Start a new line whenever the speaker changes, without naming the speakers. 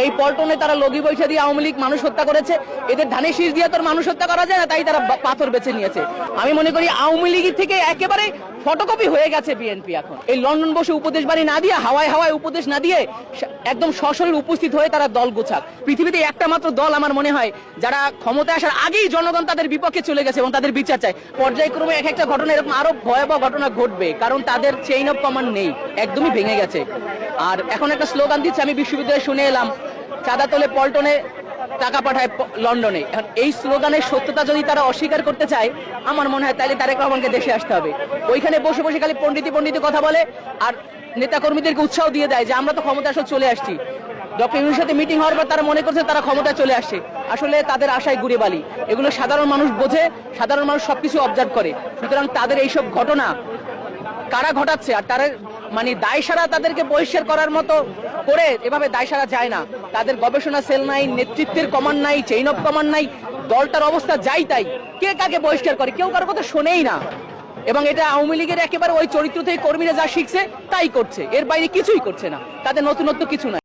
এই পল্টনে তারা লগি পয়সা দিয়ে আওয়ামী লীগ মানুষ হত্যা করেছে, এদের ধানের শীষ দিয়ে তোর মানুষ হত্যা করা যায় না, তাই তারা পাথর বেছে নিয়েছে। আমি মনে করি আওয়ামী লীগ থেকে একেবারে ফটোকপি হয়ে গেছে বিএনপি এখন। এই লন্ডন বসে উপদেশ বাণী না দিয়ে, হাওয়ায় হাওয়ায় উপদেশ না দিয়ে একদম সশরীরে উপস্থিত হয়ে তারা দল গোছাক। পৃথিবীতে একটা মাত্র দল আমার মনে হয় যারা ক্ষমতায় আসার আগেই জনগণ তাদের বিপক্ষে চলে গেছে এবং তাদের বিচার চায়। পর্যায়ক্রমে এক একটা ঘটনা এরকম আরো ভয়াবহ ঘটনা ঘটবে, কারণ তাদের চেইন অফ কমান্ড নেই, একদমই ভেঙে গেছে। আর এখন একটা স্লোগান দিচ্ছে, আমি বিশ্ববিদ্যালয়ে শুনে এলাম, চাঁদা তোলে পল্টনে, টাকা পাঠায় লন্ডনে। এখন এই স্লোগানের সত্যতা যদি তারা অস্বীকার করতে চায়, আমার মনে হয় তাহলে তারেক রহমানকে দেশে আসতে হবে। ওইখানে বসে বসে খালি পণ্ডিতি কথা বলে আর নেতাকর্মীদেরকে উৎসাহ দিয়ে দেয় যে আমরা তো ক্ষমতা আসলে চলে আসছি। ডক্টর ইউনূসের সাথে মিটিং হওয়ার পর তারা মনে করছে তারা ক্ষমতায় চলে আসছে, আসলে তাদের আশায় গুড়ে বালি। এগুলো সাধারণ মানুষ বোঝে, সাধারণ মানুষ সবকিছু অবজার্ভ করে। সুতরাং তাদের এইসব ঘটনা কারা ঘটাচ্ছে আর তারা মানে দায়সারা তাদেরকে বহিষ্কার করার মতো করে এভাবে দায়সারা যায় না। তাদের গবেষণা সেল নাই, নেতৃত্বের কমান্ড নাই, চেইন অফ কমান্ড নাই, দলটার অবস্থা যাই তাই, কে কাকে বহিষ্কার করে কেউ কারোর কথা শোনেই না। এবং এটা আওয়ামী লীগের একেবারে ওই চরিত্র থেকে কর্মীরা যা শিখছে তাই করছে, এর বাইরে কিছুই করছে না, তাদের নতুনত্ব কিছু নাই।